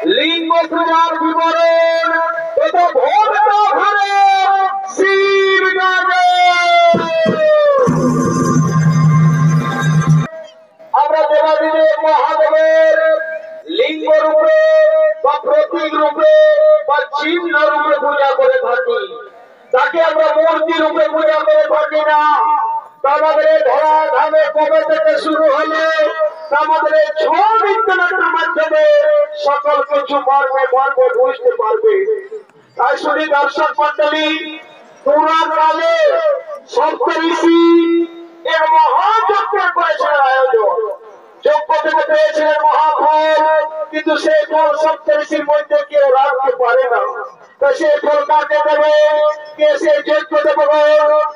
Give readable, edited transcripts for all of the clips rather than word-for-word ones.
লিঙ্গ পূজার বিবরণ তথা ভক্ত ঘরে শিব গানে আমরা দেবাদিদেব মহাদেবের লিঙ্গ রূপে বা প্রতীক রূপে বা চিহ্ন রূপে পূজা করে থাকি, তাকে আমরা মূর্তি রূপে পূজা করে থাকি না। আমাদের ধরা ধামে কবে থেকে শুরু হলে আমাদের ছৌ নৃত্যনাট্যের মাধ্যমে সকল কিছু পারবে বুঝতে পারবে। তাই শুধু দর্শক মন্ডলী, পুরাণ কালে সপ্ত ঋষি এর মহাযজ্ঞের করেছিলেন আয়োজন, যজ্ঞ থেকে পেয়েছিলেন মহাফল, কিন্তু সেই ফল সপ্ত ঋষির মধ্যে কেউ রাখতে পারে না। তো সেই ফল কাকে দেবে, কে সেই যজ্ঞ দেবে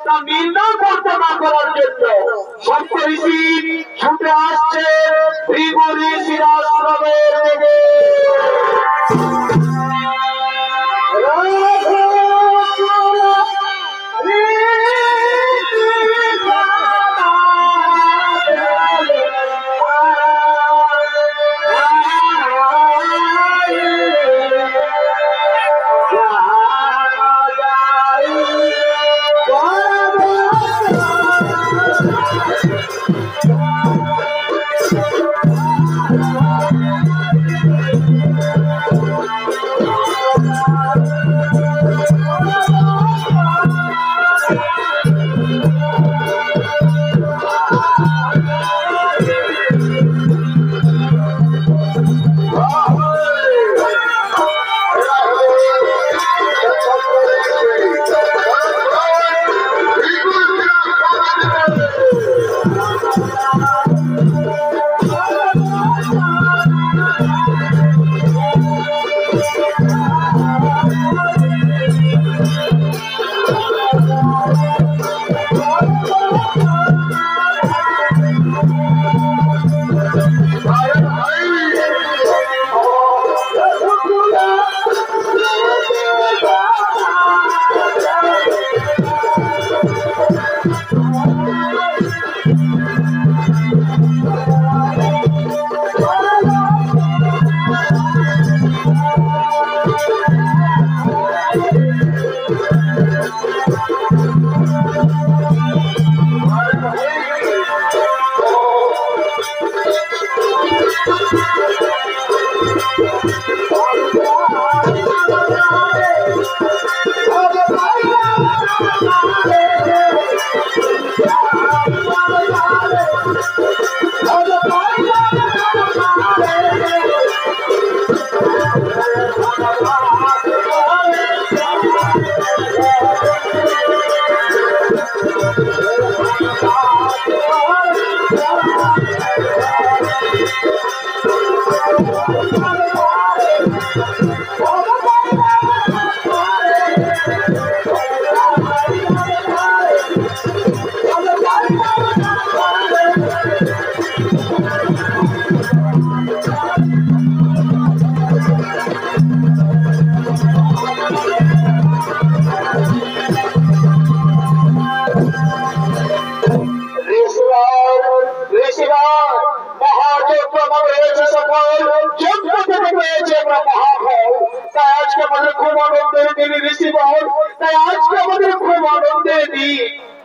তা নির্ণয় করতে না করার জন্য সপ্ত ঋষি ছুটে আসছে ভৃগু ঋষির আশ্রমের দিকে।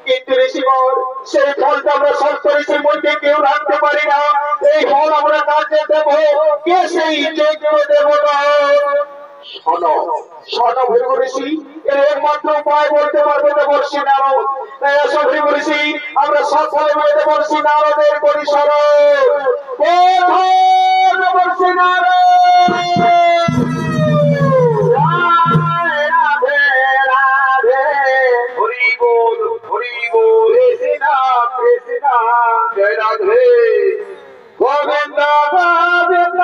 কিন্তু ঋষিবর সেই ফলটা আমরা সপ্ত ঋষির মধ্যে কেউ রাখতে পারি না। এই ফল আমরা কাকে দেব, কে সেই যজ্ঞ দেব না? ভৃগু ঋষি এর একমাত্র উপায় বলতে পারবে দেবর্ষি নারদ। তাই আসো ভৃগু ঋষি, আমরা সকলে মিলে দেবর্ষি নারদের করি স্মরণ। দেবর্ষি নারদ জয় রাধে গোবিন্দ গোবিন্দ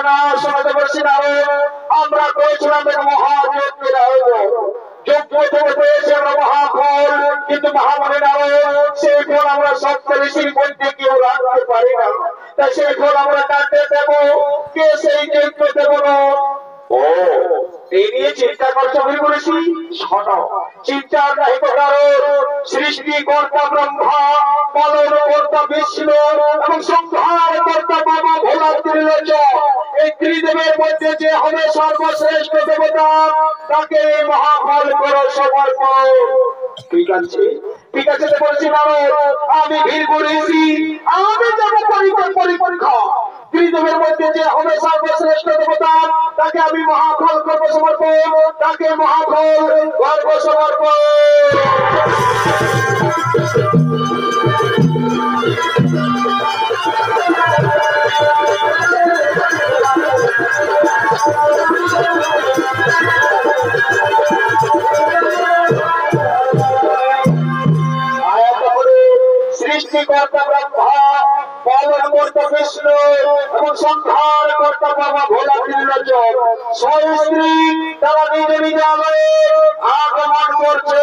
না শোনাতে পারছি না। আমরা করেছিলাম মহাযজ্ঞের আয়োজন, যজ্ঞ থেকে পেয়েছে আমরা মহাফল, কিন্তু মহামারী নারায়ণ সেই ফল আমরা সপ্তঋষির মধ্যে কেউ রাখতে পারি না। তাই সেই ফল আমরা কাটতে দেব, কে সেই যজ্ঞ দেব না। ও এই নিয়ে চিন্তা করছো বলেছি, শোনো চিন্তার নাই কারণ সৃষ্টিকর্তা ব্রহ্মা, পালনকর্তা বিষ্ণু এবং সংহার কর্তা বাবা ভোলা ত্রিলোচন, এই ত্রিদেবের মধ্যে যে হবে সর্বশ্রেষ্ঠ দেবতা তাকে মহাফল করো সমর্পণ। ঠিক আছে ঠিক আছে বলছি নারদ, আমি ভিড় করেছি, আমি যাবো পরীক্ষা। ত্রিদেবের মধ্যে যে হবে সর্বশ্রেষ্ঠ দেবতা তাকে আমি মহাফল করবো সমর্পণ, তাকে মহাফল গর্ব সমর্পণ। সৃষ্টিকর্তা ব্রহ্মা, পালনকর্তা বিষ্ণু এবং সংহার কর্তা বাবা ভোলা ত্রিলোচন, স্ত্রী তারা নিজে নিজে আগমন করছে।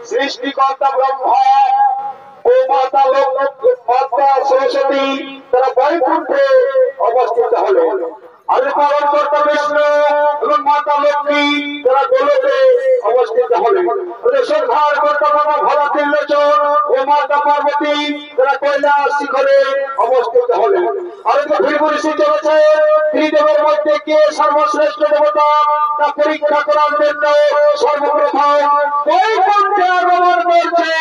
সৃষ্টিকর্তা ব্রহ্মা ও মাতা মাতা সরস্বতী তারা বৈকুণ্ঠে অবস্থিত হলেন, আর পালনকর্তা বিষ্ণু এবং মাতা লক্ষ্মী তারা গোলকে অবস্থিত হলেন, সংহার কর্তা বাবা ভোলা ত্রিলোচন ও মাতা পার্বতী তারা কৈলাস শিখরে অবস্থিত হলেন। আর ভিড় চলেছে ত্রিদেবের মধ্যে কে সর্বশ্রেষ্ঠ দেবতা তা পরীক্ষা করার জন্য সর্বপ্রথম বৈকুণ্ঠে আগমন করছে।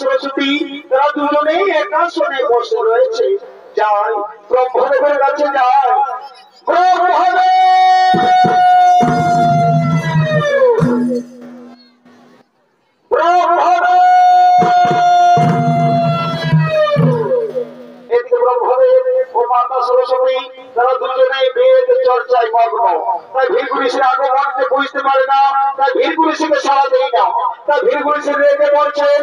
सरस्वती তারা দুজনেই একাশনে বসে রয়েছে। যাই ব্রহ্মদেবের কাছে যাই। सरस्वती তারা দুজনেই বেদ চর্চায় মগ্ন। তাই ভীরপুরুষের আগমনকে বুঝতে পারে না, তাই ভীরপুরুষকে সাড়া দেয় না। তাই ভীরপুরুষের রেখে বলছেন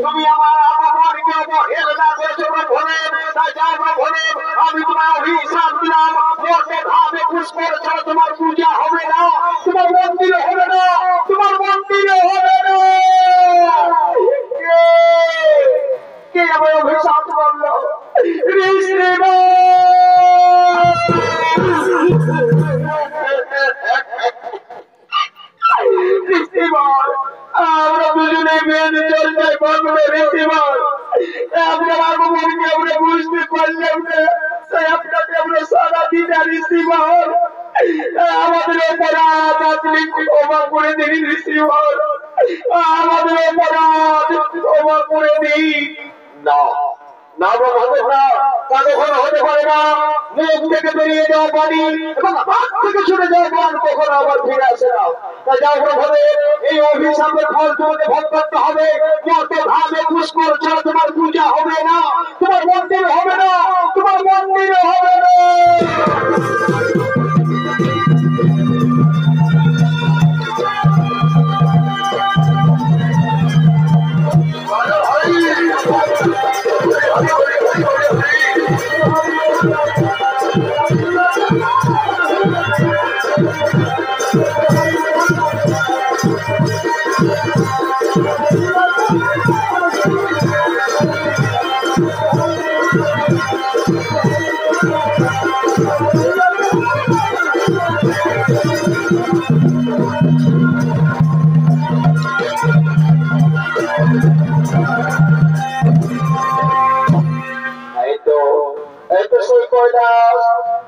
তুমি আমার আগমনকে অবহেলনা করেছো ব্রহ্মদেব। তাই যাও ব্রহ্মদেব, আমি তোমার অভিশাপ দিলাম। মর্তে ভাবে পুষ্পের ছাড়া তোমার পূজা হবে না, তোমার মন্দিরে হবে না, তোমার মন্দিরে হবে না। কে আমার অভিশাপ করলো? আমরা দুজনে বেদ চর্চায় মগ্ন। ঋষিবর, আপনার আগমনকে আমরা বুঝতে পারলাম না, তাই আপনাকে আমরা সারা দিন ঋষিবর আমাদের অপরাধ আপনি ক্ষমা করে দিন। ঋষিবর, আমাদের অপরাধ ক্ষমা করে দিন। না না হবে না, তা কখনো হতে পারে না। মুখ থেকে বেরিয়ে যাওয়া পানি এবং হাত থেকে ছুটে যাওয়া পান কখনো আবার ফিরে আসে না। তাই যাও ব্রহ্মদেব, এই অভিশাপের ফল তোমাকে ভোগ করতে হবে। মর্তে ভাবে পুষ্কর ছাড়া তোমার পূজা হবে না, তোমার মন্দির হবে না, তোমার মন্দির হবে না।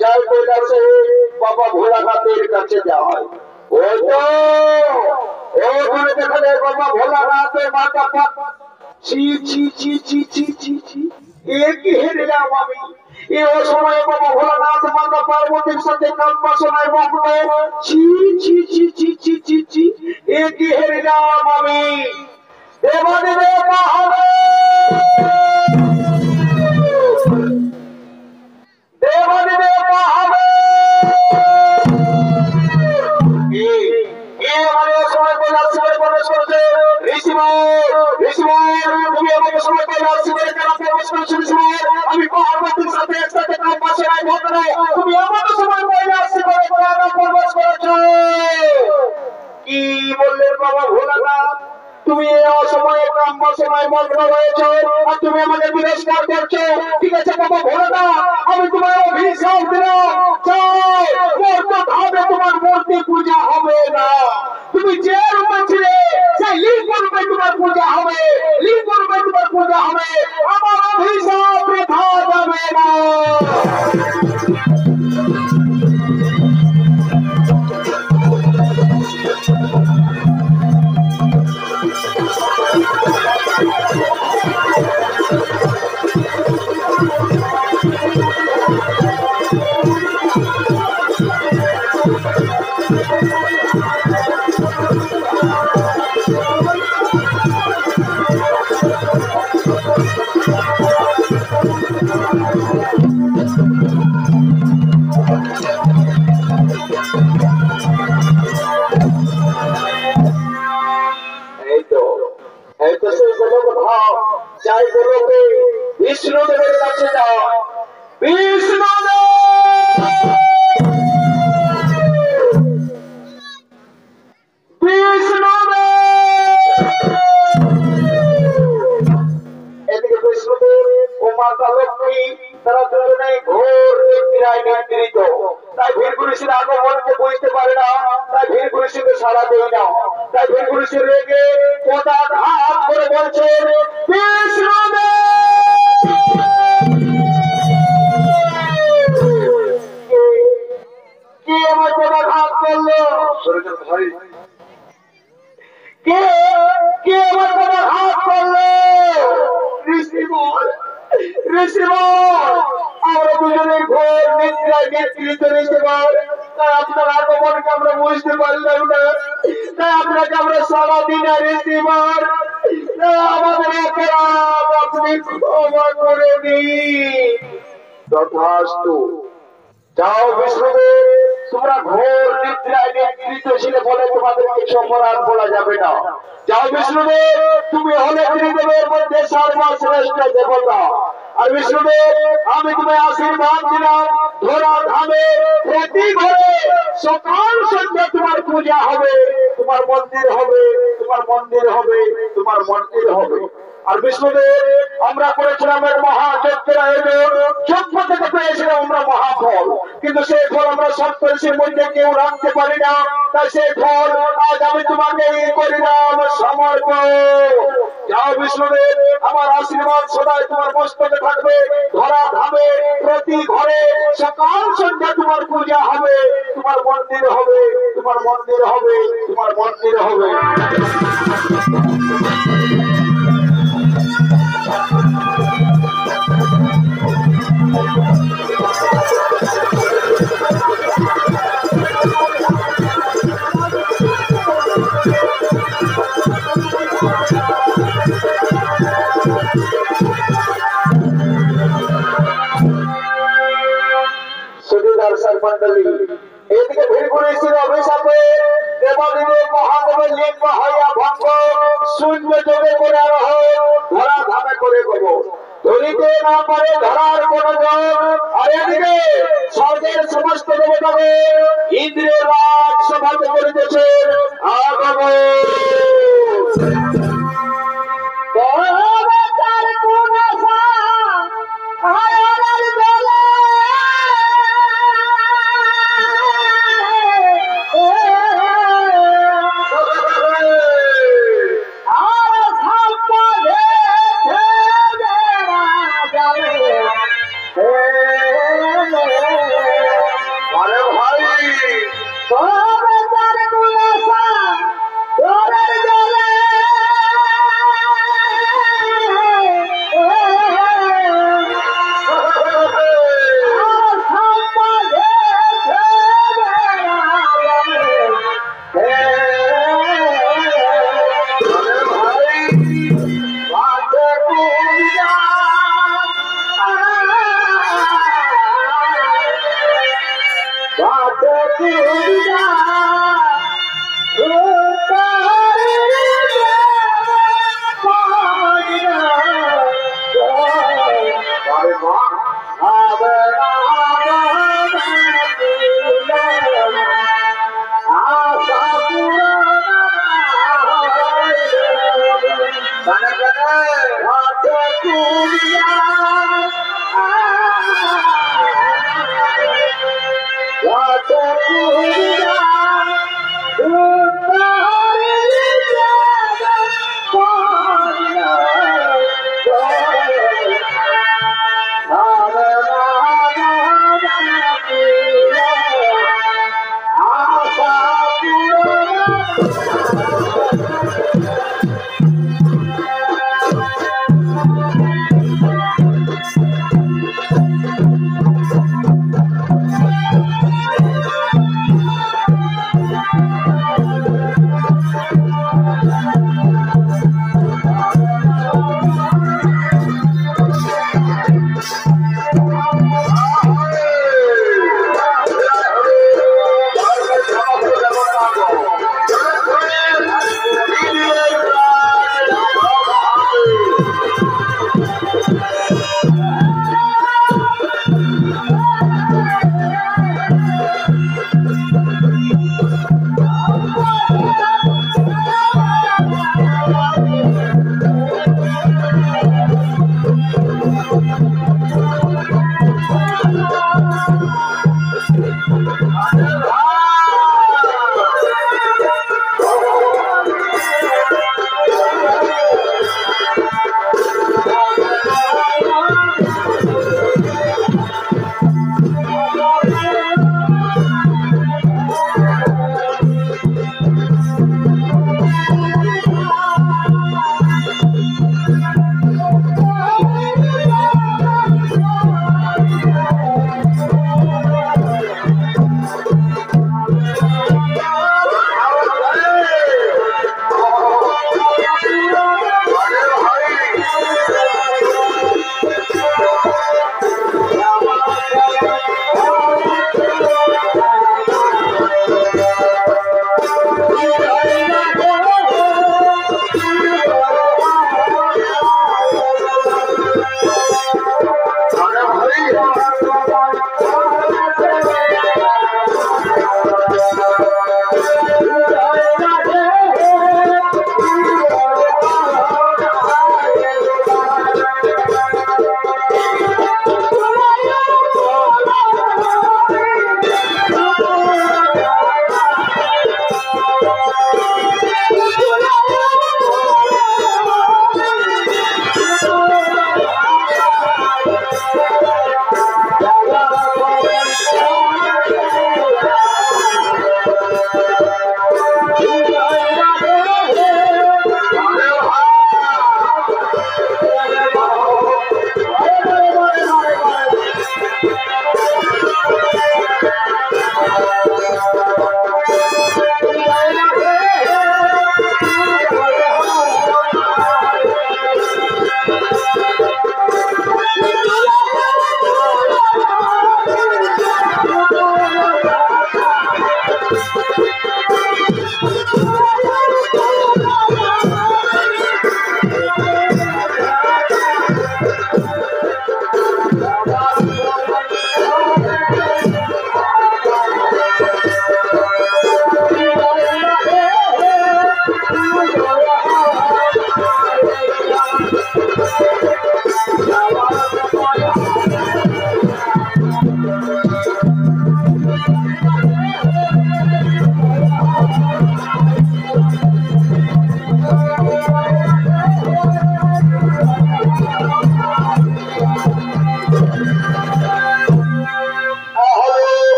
জয় কৈলাসে বাবা ভোলানাথের কাছে যায়। ওই তো ওখানে দেখা যায় বাবা ভোলানাথের মাথা পাত। ছি ছি ছি ছি ছি ছি ছি, এ কি হেরলাম আমি। এ সময় বাবা ভোলানাথ মাতা পার্বতীর সাথে কালবাসনায় মগ্ন। ছি ছি ছি ছি ছি ছি ছি, এ কি হেরলাম আমি। দেবাদেবের মহাদেব, আমি পার্বতীর সাথে একসাথে কালবাসনায় মগ্ন। তুমি আমাদের সময় কৈলাসে করে প্রবেশ করেছো। কি বললেন বাবা ভোলানাথ? তুমি এই অসময়ে কালবাসনায় মগ্ন রয়েছো আর তুমি আমাকে তিরস্কার করছো। ঠিক আছে বাবা ভোলানাথ, আমি তোমার অভিশাপ দিলাম। ভাবে তোমার মূর্তি পূজা হবে না। তুমি যে রূপে ছিলে সেই লিঙ্গ রূপে তোমার পূজা হবে, লিঙ্গ রূপে তোমার পূজা হবে। আমার অভিশাপ বৃথা যাবে না। বিষ্ণুদেবের কাছে যাও। বিষ্ণুদেব, বিষ্ণুদেব, তারা দুজনেই ঘোর নিদ্রায় নিদ্রিত। তাই ভীরপুরুষের আগমনকে বুঝতে পারে না, তাই ভীরপুরুষকে সাড়া দেয় না। তাই ভীরপুরুষের রেগে পদাঘাত করে বলছে, কে আমার পদাঘাত করলো? ভাই কে কে আমার পদাঘাত করলো? ঋষিবর, ঋষিবর, আমরা দুজনে ঘোর নিদ্রায় নিদ্রিত ঋষিবর। তাই আপনার আগমনকে আমরা বুঝতে পারলাম না, তাই আপনাকে আমরা সারা দিন ঋষিবর। আমাদের অপরাধ আপনি ক্ষমা করে দিন। তথাস্তু। যাও বিষ্ণুদেব, তোমরা ঘোর নিদ্রায় নিদ্রিত ছিলে বলে তোমাদেরকে কিছু অপরাধ বলা যাবে না। যাও বিষ্ণুদেব, তুমি হলে ত্রিদেবের মধ্যে সর্বশ্রেষ্ঠ দেবতা। আর বিষ্ণুদেব, আমি তোমায় আশীর্বাদ দিলাম, ধরা ধামে প্রতি ঘরে সকাল সন্ধ্যা তোমার পূজা হবে, তোমার মন্দির হবে, তোমার মন্দির হবে, তোমার মন্দির হবে। আর বিষ্ণুদেব, আমরা করেছিলাম এক মহাযজ্ঞের আয়োজন, যজ্ঞ থেকে পেয়েছিলাম আমরা মহাফল, কিন্তু সেই ফল আমরা সপ্তর্ষির মধ্যে কেউ রাখতে পারি না। তাই সেই ফল আজ আমি তোমাকে করিলাম সমর্পণ। যাও বিষ্ণুদেব, আমার আশীর্বাদ সদাই তোমার মস্তকে থাকবে। ধরা ধামে প্রতি ঘরে সকাল সন্ধ্যা তোমার পূজা হবে, তোমার মন্দির হবে, তোমার মন্দির হবে, তোমার মন্দির হবে। মন্ডলী, এদিকে ভীরপুরুষের অভিশাপে দেবাদিদেব মহাদেবের লিঙ্গ হইয়া ভঙ্গ, শূন্য যোগে করে আরোহ, ধরা ধামে করে গব, ধরিতে না পারে ধরার কোন জন। আর এদিকে স্বর্গের সমস্ত দেবতাদের ইন্দ্রের রাজ সভাতে করিতেছে আগমন।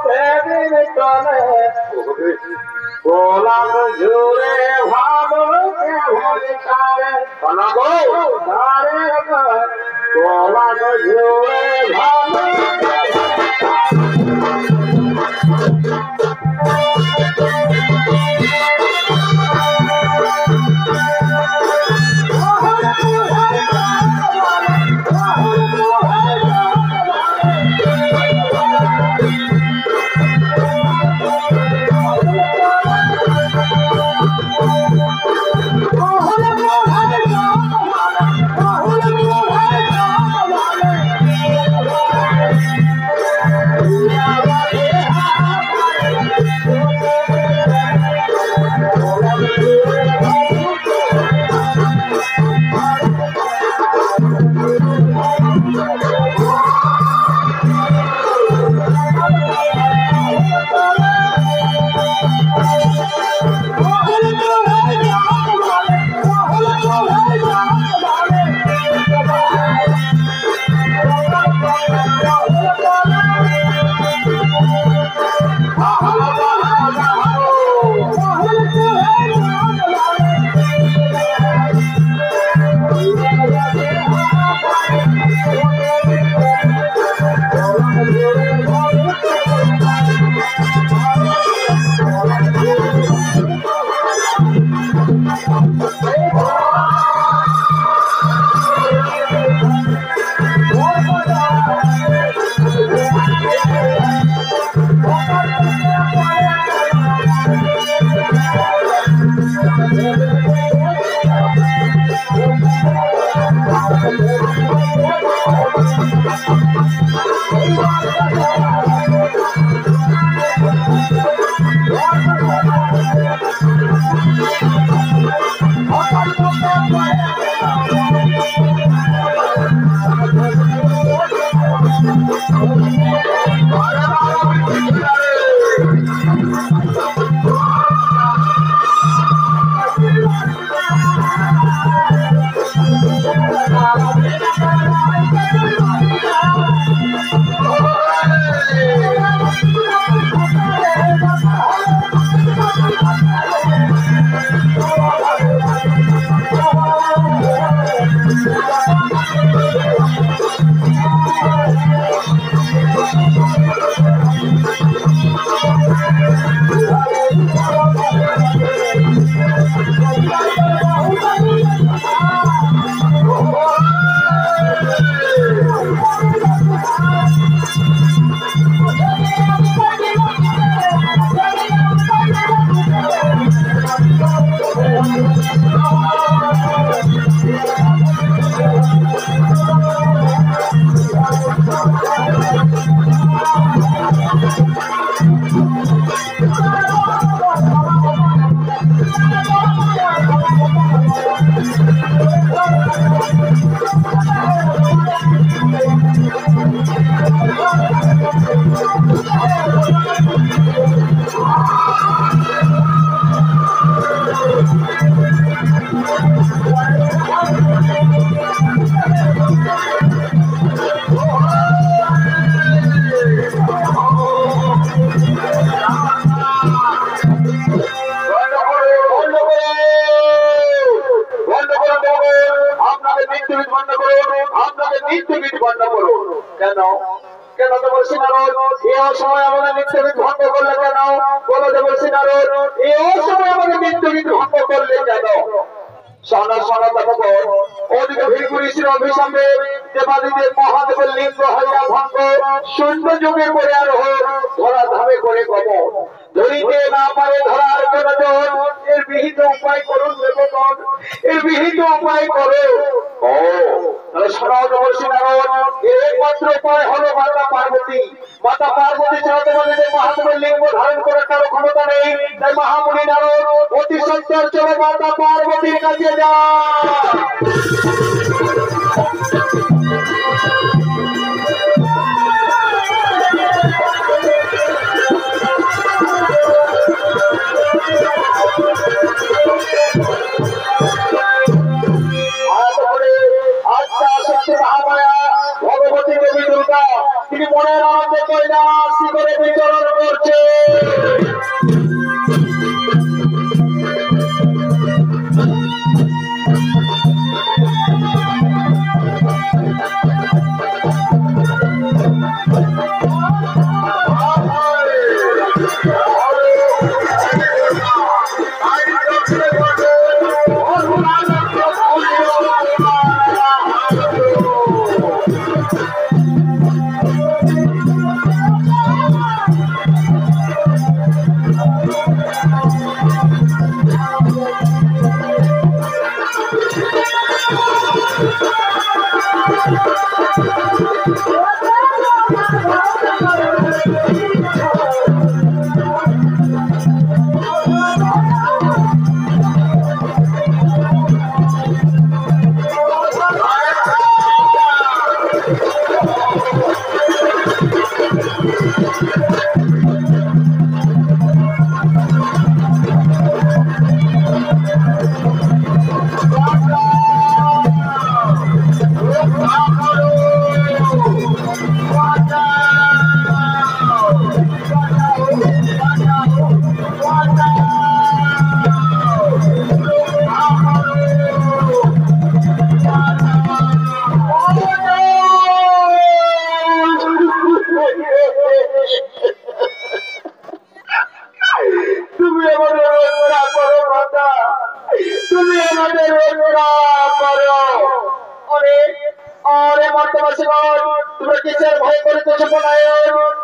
সেদিন তলে গোলাপ জুড়ে ভালো গোলাপ জুড়ে ভালো ভগবতী দেবী দুর্গা তিনি মনের আনন্দে কইলাসী করে বিচরণ করছে।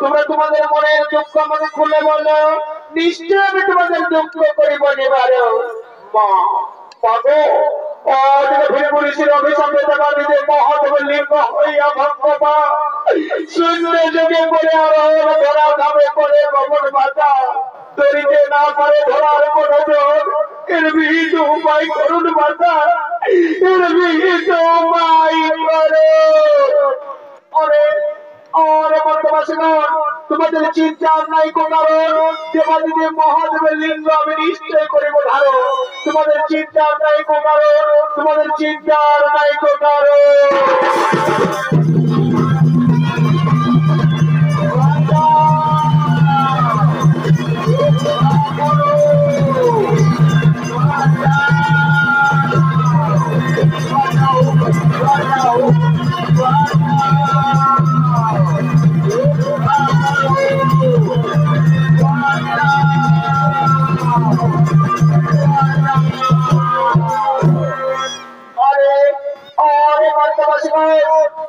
তোমরা তোমাদের মনের দুঃখ আমাকে খুলে বলো, নিশ্চয় আমি তোমাদের দুঃখ করিব নিবারো। মা পাগো অভিশাপে দেবাদিতে মহাদেব লিঙ্গ হইয়া ভগবা শূন্য যোগে করে আরোহণ ধরা ধামে করে গমন বাধা ধরিতে না পারে ধরার মনোযোগ। এর বিহিত উপায় করুন মাতা, এর বিহিত উপায় করো। তোমাদের চিন্তার নাই কারণ, দেবাদিদেব মহাদেবের লিঙ্গ আমি নিশ্চয় করিব ধারণ। তোমাদের চিন্তার নাই কারণ, তোমাদের চিন্তার নাই কারণ।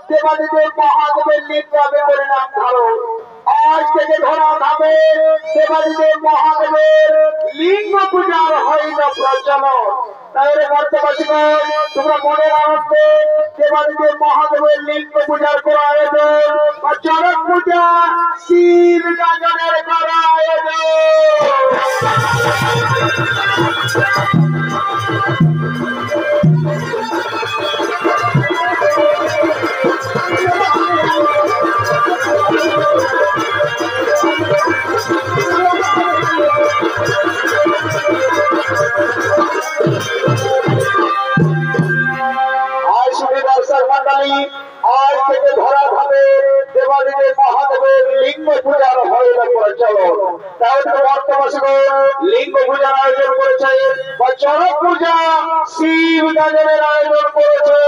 দেবাদিদেব মহাদেবের লিঙ্গ আমি পরিণাম ধারণ। আজ থেকে ধরা ধামে দেবাদিদেব মহাদেবের লিঙ্গ পূজার হইল প্রচলন। তাহলে বর্তবাসীগণ তোমরা মনের আনন্দে দেবাদিদেব মহাদেবের লিঙ্গ পূজার করা আয়োজন বা চরক পূজা শিব গাজনের করা আয়োজন। আজ থেকে ধরা ভাবে দেবাদিদেব মহাদেবের লিঙ্গ পূজার হইল প্রচলন। তাহলে বর্তমানে লিঙ্গ পূজার আয়োজন করেছে বা চরক পূজা শিব গাজনের আয়োজন করেছে।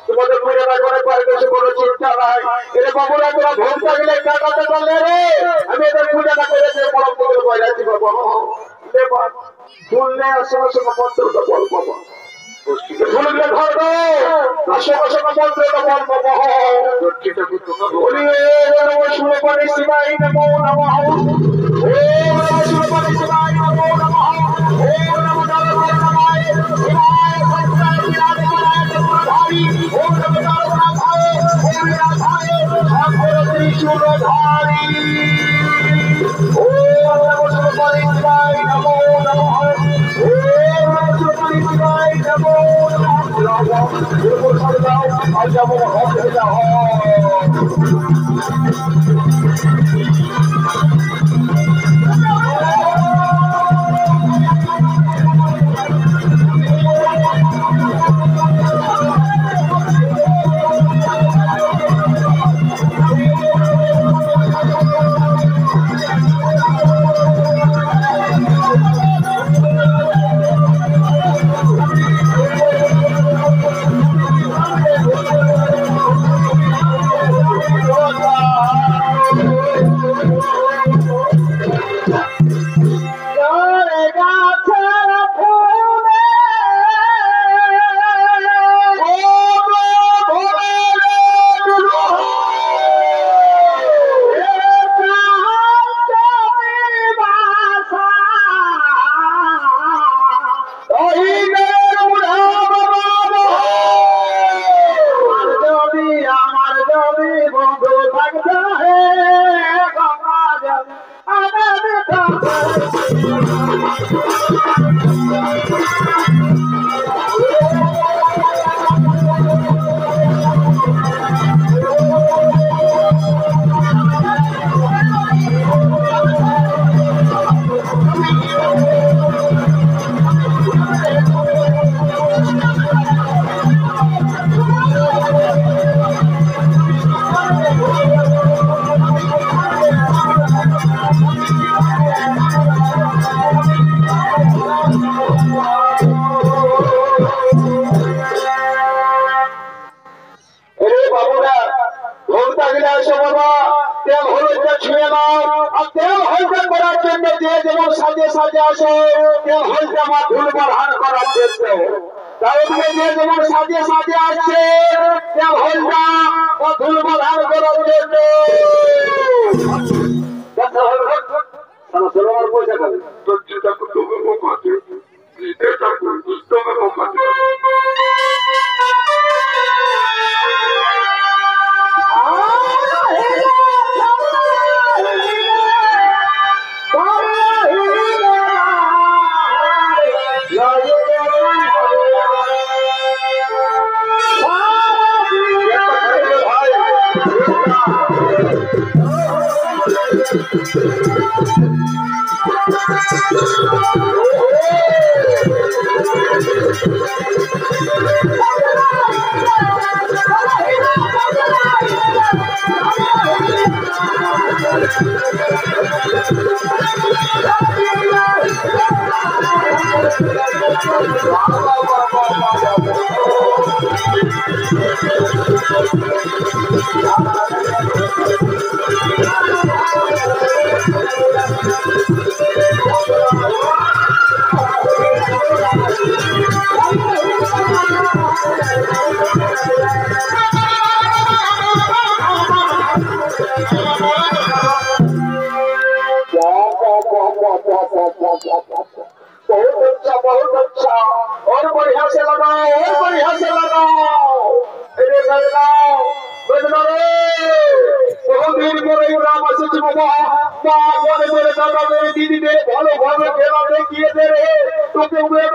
তোমাদের পুজো করে পরে কিছু কোনো চিন্তা নাই। এটা বাবুরা তোরা ভোট থাকলে কাটাতে পারলে রে আমি এদের পূজাটা করে দিয়ে পরম পুজো করে যাচ্ছি বাবা। শুনলে সঙ্গে সঙ্গে মন্ত্রটা বল বাবা, শুনলে ঘর গো সঙ্গে সঙ্গে মন্ত্রটা বল বাবা। বলিয়ে শুনে পরে শিবাই নমো নমঃ, ওম নমঃ শিবায় শিবায় নমো নমঃ, ওম নমঃ নরনারায়ণায় শিবায় সত্যায় বিরাজ করায় চক্রধারী, ওম নমঃ নরনাথায় ওম রাধায় অক্ষর ত্রিশূলধারী, ওম নমঃ শিবায় নমো নমঃ, ওম নমঃ শিবায় নমো নমঃ। আজ যাব হতে যাও পয়সা খাবে बहुत अच्छा और बढ़िया से लगाओ और बढ़िया से लगाओ अरे लगाओ बहुत दिन পরে গ্রাম এসেছি বাবা মা বলে মেরে দাদা মেরে দিদি মেরে ভালোভাবে খেলা দেখিয়ে দে রে তোকে ঘরে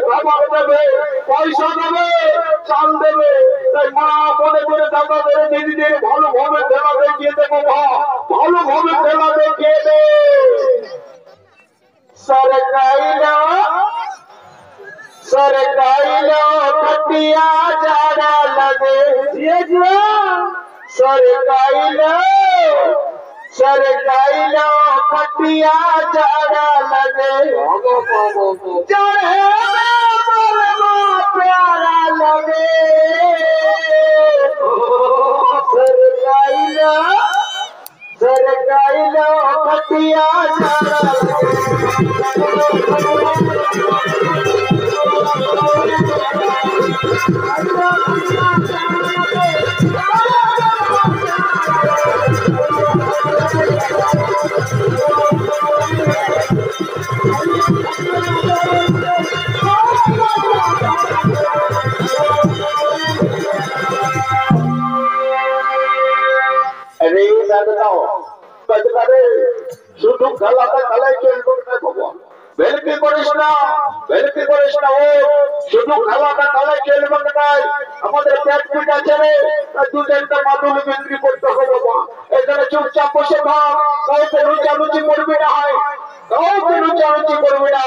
খাবার দেবে পয়সা দেবে চাল দেবে তাই মা বলে মেরে দাদা মেরে দিদিদের ভালোভাবে খেলা দেখিয়ে দে বাবা ভালোভাবে খেলা দেখিয়ে দে सरकाइलो खटिया जाड़ा लगे सरकाइलो खटिया जाड़ा लगे चढ़े प्यारा लगे सरकाइलो खटिया जाड़ा শুধু খেলাতে খেলাই খেলবো বেলকি করিস না ও শুধু খেলাটা খেলাই খেলবো নাই আমাদের পেট পিট আছে রে দু চারটা মাদুলি বিক্রি করতে হবে বাবা এখানে চুপচাপ বসে থাক কাউকে লুচালুচি করবি না হয় কাউকে লুচালুচি করবি না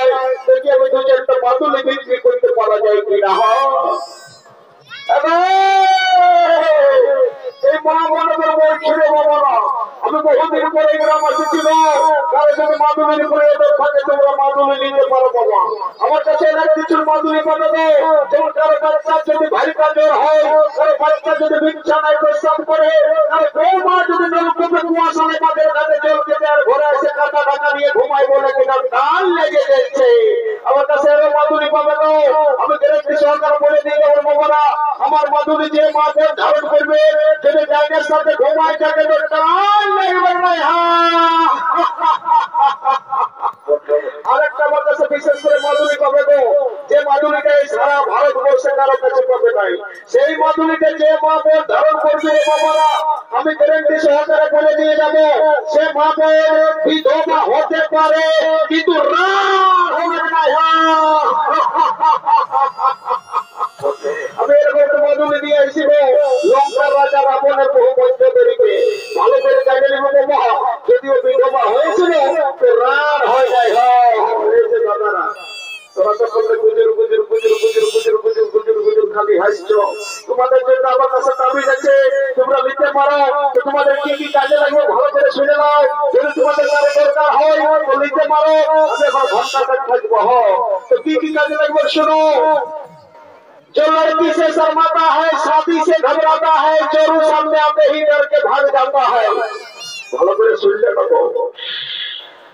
দেখি আমি দু চারটা মাদুলি বিক্রি করতে পারা যায় কিনা এই মা মনে করবো ছেড়ে বাবা না আমি বহুদিন পরে গ্রাম এসেছিল কারো সাথে মাদুলির উপরে এদের থাকে তোমরা মাদুলি নিতে পারো বাবা আমার কাছে অনেক কিছুর মাদুলি পাবে যেমন কারো কাজ যদি ভারী কাজের হয় কারো বাচ্চা যদি বিছানায় প্রস্তাব করে কারো বউ মা যদি নলকূপে কুয়াশালে কাদের কাছে জল খেতে আর ঘরে এসে কাটা ঢাকা নিয়ে ঘুমাই বলে কিনা ডাল লেগে যাচ্ছে আমার কাছে আরো মাদুলি পাবে আমি গ্যারেন্টি সহকার বলে দিই আমার বাবারা আমার মাদুলি যে মাকে ধারণ করবে যদি জায়গার সাথে ঘুমায় থাকে তো ডাল লাগবে না আরেকটা আমার কাছে বিশেষ করে মাদুলি পাবে যে মাদুলিটা সারা ভারতবর্ষে কারো কাছে পাবে নাই সেই মাদুলিটা যে মা বোন ধারণ করবে বাবারা আমি গ্যারেন্টি সহকারে বলে দিয়ে যাবো সে মা বোন বিধবা হতে পারে কিন্তু রাত হবে না আমি এরকম মাদুলি দিয়ে আসিব লঙ্কা রাজা রাবণের বহু বৈদ্যদেরকে ভালো করে জানে বাবা যদিও বিধবা হয়েছিল তো রাত হয়ে যায় দাদারা তোরা তো খালি হাসছ তোমাদের জন্য আমার কাছে তাবিজ আছে তোমরা নিতে পারো তো তোমাদের কি কি কাজে লাগবে ভালো করে শুনে নাও যদি তোমাদের কারো দরকার হয় তো নিতে পারো আমি এখন ঘন্টা থাকবো তো কি কি কাজে লাগবে শোনো जो लड़की से शर्माता है शादी से घबराता है चोरू सामने आते ही डर के भाग जाता है भालो करे सुन ले बाबू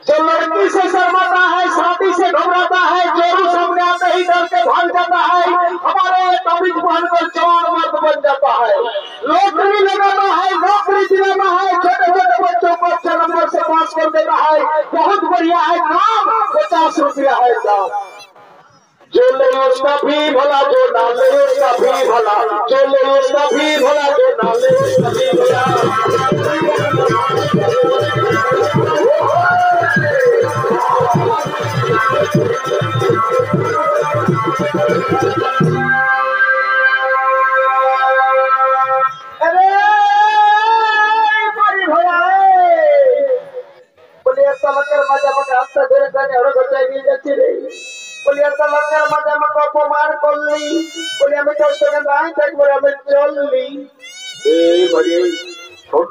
जो लड़की से शर्माता है शादी से घबराता है चोरू सामने आते ही डर के भाग जाता है हमारे तबीज पहनकर जवान मर्द बन जाता है लॉटरी लगाता है नौकरी दिलाता है छोटे छोटे बच्चों को अच्छा नंबर से पास कर देता है बहुत बढ़िया है नाम 50 रुपया है दाम जो ले उसका भी भला जो ना ले उसका भी भला जो ले उसका भी भला जो ना ले उसका भी भला अरे बड़ी भैया बोले ऐसा लगकर मजा मजा हफ्ता देर करने और করলি বলে আমি তোর সঙ্গে নাই থাকবো আমি চললি এইবারে শোন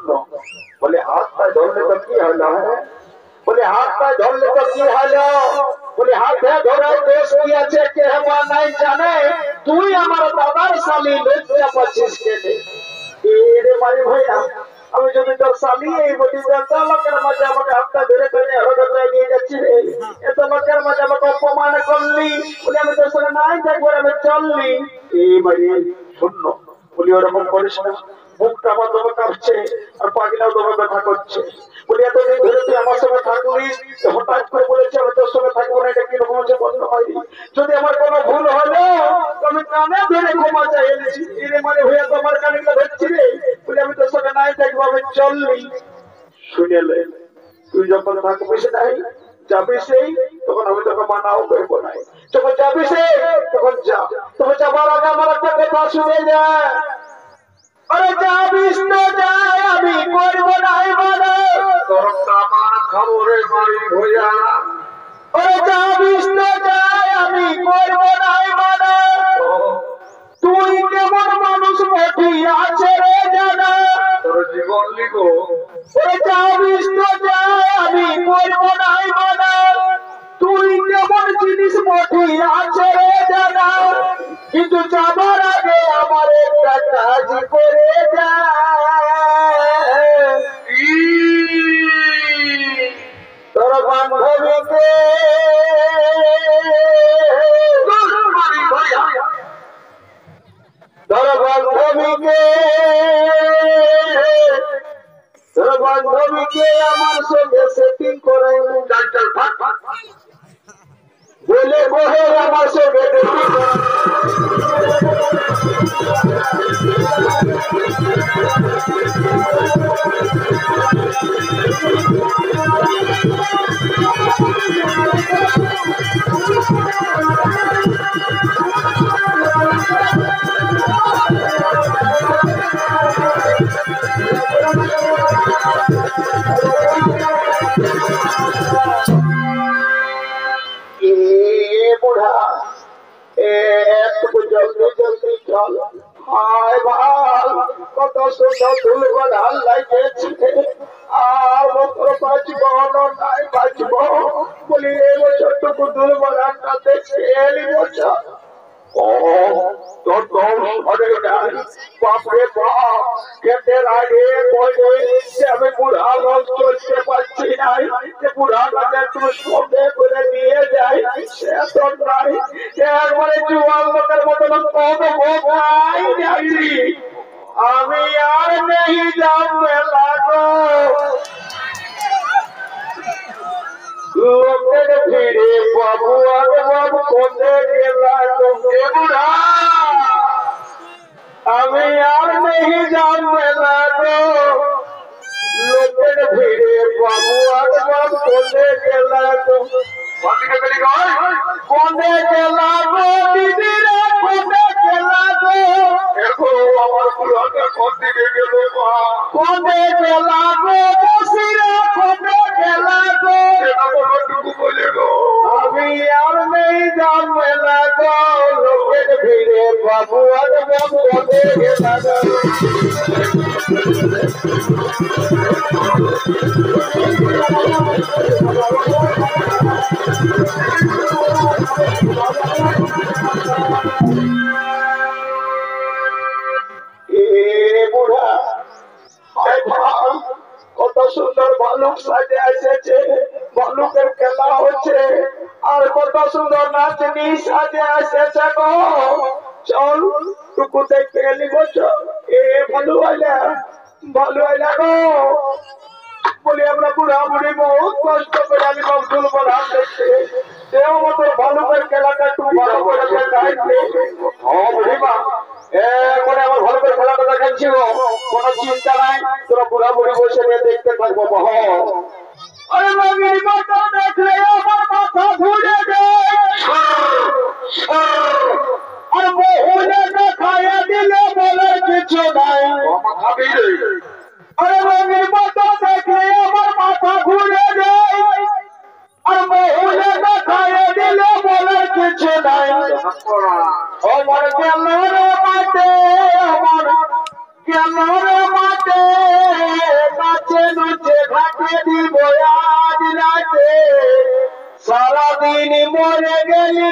বলে হাত পায়ে ধরলে তো কি হলো বলে হাত পায়ে ধরলে তো কি হলো বলে হাতে ধরার দোষ কি আছে কে হবা নাই জানে তুই আমার দাদার শালি লজ্জা পাচ্ছিস কেনে রে মারি ভাইয়া আমি যদি তোর শালি এই বলি লোকের মাঝে আমাকে হাতটা ধরে ধরে হঠাৎ নিয়ে যাচ্ছি রে এত লোকের মাঝে আমাকে অপমান করলি বলে আমি তোর সঙ্গে নাই থাকবো আমি চললি এই মারি শূন্য বলি ওরকম করিস না মুখটা আমার দমে কাঁপছে আর পাগলাও দমে ব্যথা করছে বলি এতদিন ধরে তুই আমার সঙ্গে থাকলিস হঠাৎ করে বলেছি আমি তোর সঙ্গে থাকবো না এটা কিরকম হচ্ছে বন্ধ হয়নি যদি আমার কোনো ভুল হলো আমি কানে ধরে ক্ষমা চাই এনেছি এরে মানে হয়ে তো আমার কানেগুলো ধরছি রে বলে আমি তোর সঙ্গে নাই থাকবো আমি চললি শুনেলে তুই যখন থাকবিস নাই যাবি সেই তখন আমি তোকে মানাও করবো নাই যখন যাবি সেই তখন যা তবে যাবার আগে আমার একটা কথা শুনে যায় अरे जाबिस तो जाए अभी कोई बनाई बने तो सामान खबरे मारी भैया अरे जाबिस तो जाए अभी कोई बनाई बने तू के मन मानुष मोटी आछे रे जाना তোর জীবন লিখো अरे जाबिस तो जाए अभी कोई बनाई बने তুই কেমন জিনিস মোটি আছে রে জানা কিন্তু যাবার আগে আমার একটা কাজ করে যা তোর বান্ধবীকে তোর বান্ধবীকে আমার সঙ্গে সেটিং করে বলে বহে আমার সঙ্গে जल्दी जल्दी चल हाय भाल कत सुंदर फूल बधाल लागे আর বছর বাঁচবো নাই বাঁচবো বলি এই বছরটুকু দুল বাগানটাতে ছেলি বছর ও তোর দম সরে নাই বাপরে বাপ ক্ষেতের আগে বলে যে আমি বুড়া লোক চলতে পারছি নাই যে বুড়াটাকে একটু সঙ্গে করে নিয়ে যাই সে তো নাই একবারে জুয়ান লোকের মতন কত বোঝাই যাইনি আমি আর নেই জানতে লাগো লোকের ফিরে বাবু আর বাবু কোথায় গেলা তোকে বুড়া আমি আর নেই জানতে লাগো লোকের ফিরে বাবু আর বাবু কোথায় গেলা তো কোথায় গেলা গো দিদিরা কোথায় গেলা গো আমার বুড়াটা কোথায় গেল কোথায় গেলা গো বসিরা কোথায় গেলা গো আমি আর নেই জানবে না গো লোকের ভিড়ে বাবু আর বাবু কোথায় গেলা গো কত সুন্দর ভালুক সাজে এসেছে ভালুকের খেলা হচ্ছে আর কত সুন্দর নাচনি সাজে এসেছে গো চল টুকু দেখতে গেলি বলছো এ ভালু আইলা গো বলি আমরা বুড়া বুড়ি বহুত কষ্ট করে আমি মকদুল বানান দেখছি সেও মতো ভালুকের খেলাটা একটু ভালো করে দেখাইছে ও বুড়িমা এরপরে আমার ভালো করে খেলাটা দেখাচ্ছি কোনো চিন্তা নাই তোরা বুড়া বুড়ি বসে দেখতে থাকবো বহ আরে মাগির মাথা দেখলে আমার মাথা ঘুরে যায় আর বহুলে দেখাইয়া দিলে বলে কিছু নাই আরে মাগির মাথা দেখলে আমার মাথা ঘুরে যায় আর বহুলে দেখাইয়া দিলে বলে কিছু নাই আমার গেলর মাঠে আমার গেলর মাঠে নাচে নাচে ঘাটে দিব আজ রাতে সারাদিন মরে গেলি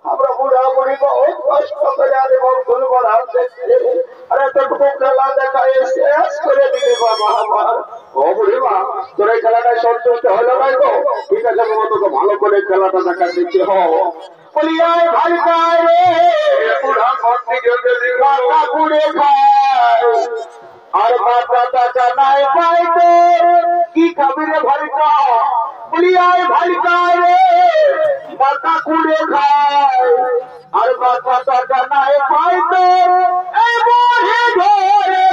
আমরা বুড়া বুড়ি বহুত কষ্ট করে আরে ফুল বড়ার দেখছে আরে তোর খেলা দেখা শেষ করে দিলি বাবা আমার ও বুড়ি মা তোর এই খেলাটা সন্তুষ্ট হলো না তো ঠিক আছে বাবা তোকে ভালো করে খেলাটা দেখা দিচ্ছি বলি আয় ভাই খায় রে বুড়া ঘর থেকে মাথা পুড়ে খায় আর মাথা টাকা নাই পাইতে কি খাবি রে ভাই কা বলি আয় ভাই খায় রে মাথা কুড়ে খায় আর মাথা টাকা নাই পাইতে এই বহে ঘরে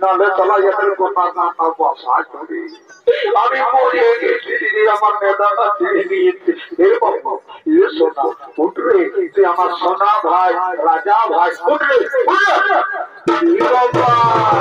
নালে চলা যাবে কথা না পাবো সাজ হবে আমি মরে গেছি দিদি আমার মেধাটা ছেড়ে দিয়েছে এ বাবা এ সোনা উঠবে তুই আমার সোনা ভাই রাজা ভাই উঠবে বাবা